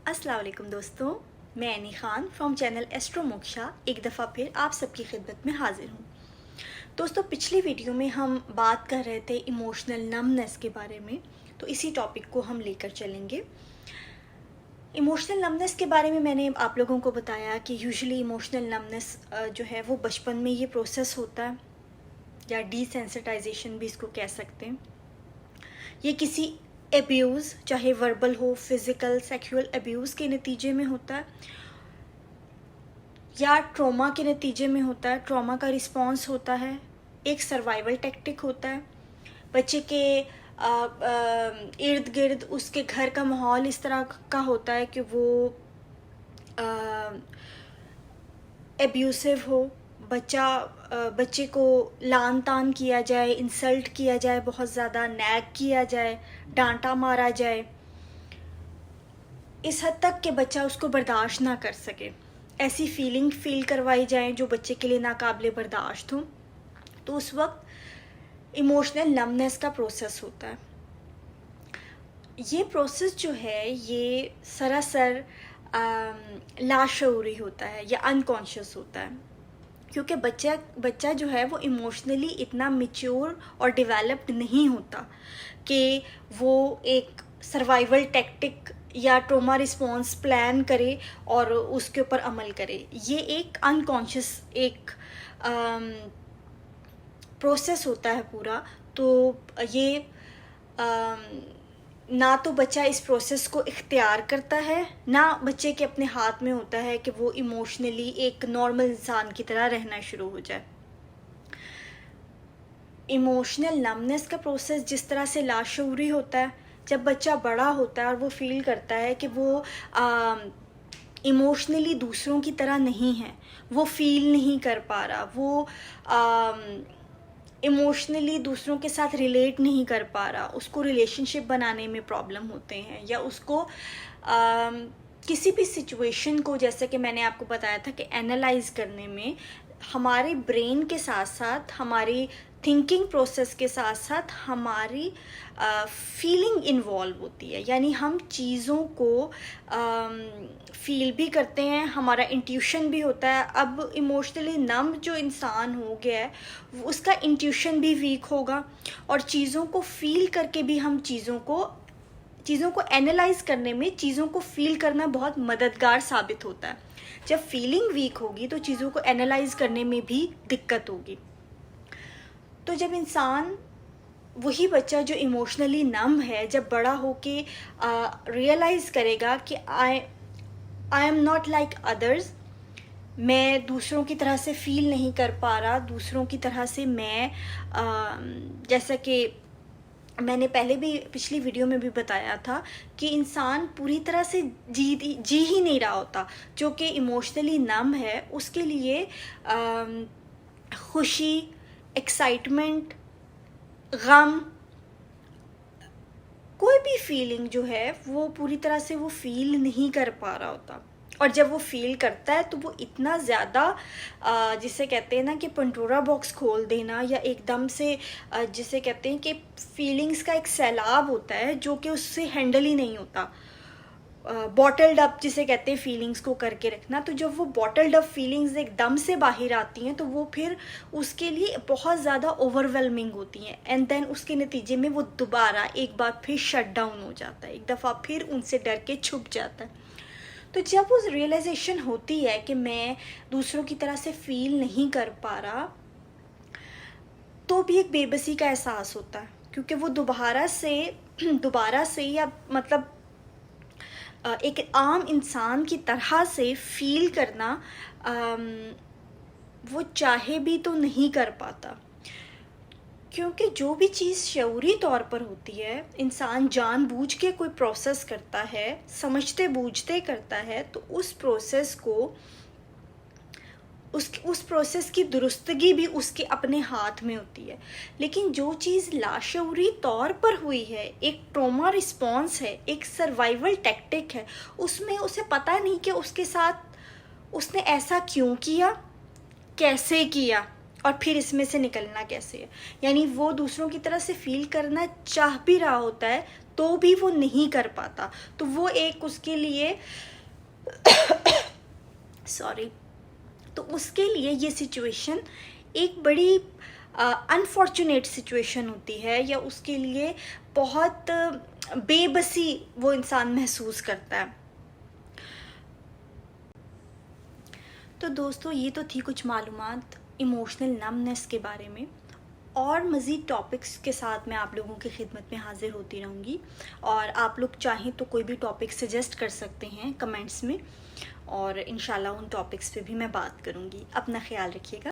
अस्सलाम वालेकुम दोस्तों, मैं any Khan from channel astro moksha एक दफ़ा फिर आप सबकी खिदमत में हाजिर हूँ। दोस्तों, पिछली वीडियो में हम बात कर रहे थे इमोशनल नमनेस के बारे में, तो इसी टॉपिक को हम लेकर चलेंगे। इमोशनल नमनेस के बारे में मैंने आप लोगों को बताया कि यूजुअली इमोशनल नमनेस जो है वो बचपन में ये प्रोसेस होता है, या डिसेंसिटाइजेशन भी इसको कह सकते हैं। ये किसी एब्यूज़, चाहे वर्बल हो, फिज़िकल, सेक्सुअल एब्यूज़ के नतीजे में होता है या ट्रॉमा के नतीजे में होता है। ट्रॉमा का रिस्पॉन्स होता है, एक सर्वाइवल टैक्टिक होता है। बच्चे के इर्द गिर्द उसके घर का माहौल इस तरह का होता है कि वो एब्यूसिव हो, बच्चे को लान तान किया जाए, इंसल्ट किया जाए, बहुत ज़्यादा नैग किया जाए, डांटा मारा जाए, इस हद तक कि बच्चा उसको बर्दाश्त ना कर सके। ऐसी फीलिंग फील करवाई जाए जो बच्चे के लिए नाकाबिले बर्दाश्त हो, तो उस वक्त इमोशनल नमनेस का प्रोसेस होता है। ये प्रोसेस जो है ये सरासर लाशऊरी होता है या अनकॉन्शियस होता है, क्योंकि बच्चा जो है वो इमोशनली इतना मैच्योर और डेवलप्ड नहीं होता कि वो एक सर्वाइवल टैक्टिक या ट्रॉमा रिस्पॉन्स प्लान करे और उसके ऊपर अमल करे। ये एक अनकॉन्शियस एक प्रोसेस होता है पूरा। तो ये ना तो बच्चा इस प्रोसेस को इख्तियार करता है, ना बच्चे के अपने हाथ में होता है कि वो इमोशनली एक नॉर्मल इंसान की तरह रहना शुरू हो जाए। इमोशनल नमनेस का प्रोसेस जिस तरह से लाशऊरी होता है, जब बच्चा बड़ा होता है और वो फील करता है कि वो इमोशनली दूसरों की तरह नहीं है, वो फील नहीं कर पा रहा, वो इमोशनली दूसरों के साथ रिलेट नहीं कर पा रहा, उसको रिलेशनशिप बनाने में प्रॉब्लम होते हैं, या उसको किसी भी सिचुएशन को, जैसे कि मैंने आपको बताया था कि एनालाइज करने में हमारे ब्रेन के साथ साथ, हमारी थिंकिंग प्रोसेस के साथ साथ हमारी फीलिंग इन्वॉल्व होती है। यानी हम चीज़ों को फील भी करते हैं, हमारा इंट्यूशन भी होता है। अब इमोशनली नम जो इंसान हो गया है, उसका इंट्यूशन भी वीक होगा, और चीज़ों को फील करके भी हम चीज़ों को एनालाइज करने में, चीज़ों को फील करना बहुत मददगार साबित होता है। जब फीलिंग वीक होगी तो चीज़ों को एनालाइज करने में भी दिक्कत होगी। तो जब इंसान, वही बच्चा जो इमोशनली नम है, जब बड़ा होके रियलाइज़ करेगा कि I am not like others, मैं दूसरों की तरह से फील नहीं कर पा रहा, दूसरों की तरह से मैं जैसा कि मैंने पहले भी पिछली वीडियो में भी बताया था कि इंसान पूरी तरह से जी ही नहीं रहा होता। जो कि इमोशनली नम है, उसके लिए खुशी, एक्साइटमेंट, गम, कोई भी फीलिंग जो है वो पूरी तरह से वो फील नहीं कर पा रहा होता। और जब वो फील करता है तो वो इतना ज़्यादा, जिसे कहते हैं ना कि पंडोरा बॉक्स खोल देना, या एकदम से जिसे कहते हैं कि फीलिंग्स का एक सैलाब होता है जो कि उससे हैंडल ही नहीं होता। बॉटल्ड अप जिसे कहते हैं फीलिंग्स को करके रखना। तो जब वो बॉटल्ड अप फीलिंग्स एकदम से बाहर आती हैं तो वो फिर उसके लिए बहुत ज़्यादा ओवरवेलमिंग होती हैं, एंड देन उसके नतीजे में वो दोबारा एक बार फिर शट डाउन हो जाता है, एक दफ़ा फिर उनसे डर के छुप जाता है। तो जब उस रियलाइजेशन होती है कि मैं दूसरों की तरह से फील नहीं कर पा रहा, तो भी एक बेबसी का एहसास होता है, क्योंकि वो दोबारा से या मतलब एक आम इंसान की तरह से फील करना वो चाहे भी तो नहीं कर पाता। क्योंकि जो भी चीज़ शऊरी तौर पर होती है, इंसान जानबूझ के कोई प्रोसेस करता है, समझते बूझते करता है, तो उस प्रोसेस को, उस प्रोसेस की दुरुस्तगी भी उसके अपने हाथ में होती है। लेकिन जो चीज़ लाशऊरी तौर पर हुई है, एक ट्रॉमा रिस्पॉन्स है, एक सर्वाइवल टैक्टिक है, उसमें उसे पता नहीं कि उसके साथ उसने ऐसा क्यों किया, कैसे किया, और फिर इसमें से निकलना कैसे है। यानी वो दूसरों की तरह से फील करना चाह भी रहा होता है तो भी वो नहीं कर पाता, तो वो एक उसके लिए सॉरी, तो उसके लिए ये सिचुएशन एक बड़ी अनफॉर्चुनेट सिचुएशन होती है, या उसके लिए बहुत बेबसी वो इंसान महसूस करता है। तो दोस्तों ये तो थी कुछ मालूमात इमोशनल नमनेस के बारे में, और मज़ीद टॉपिक्स के साथ मैं आप लोगों की खिदमत में हाज़िर होती रहूँगी। और आप लोग चाहें तो कोई भी टॉपिक सजेस्ट कर सकते हैं कमेंट्स में, और इंशाल्लाह उन टॉपिक्स पे भी मैं बात करूँगी। अपना ख्याल रखिएगा।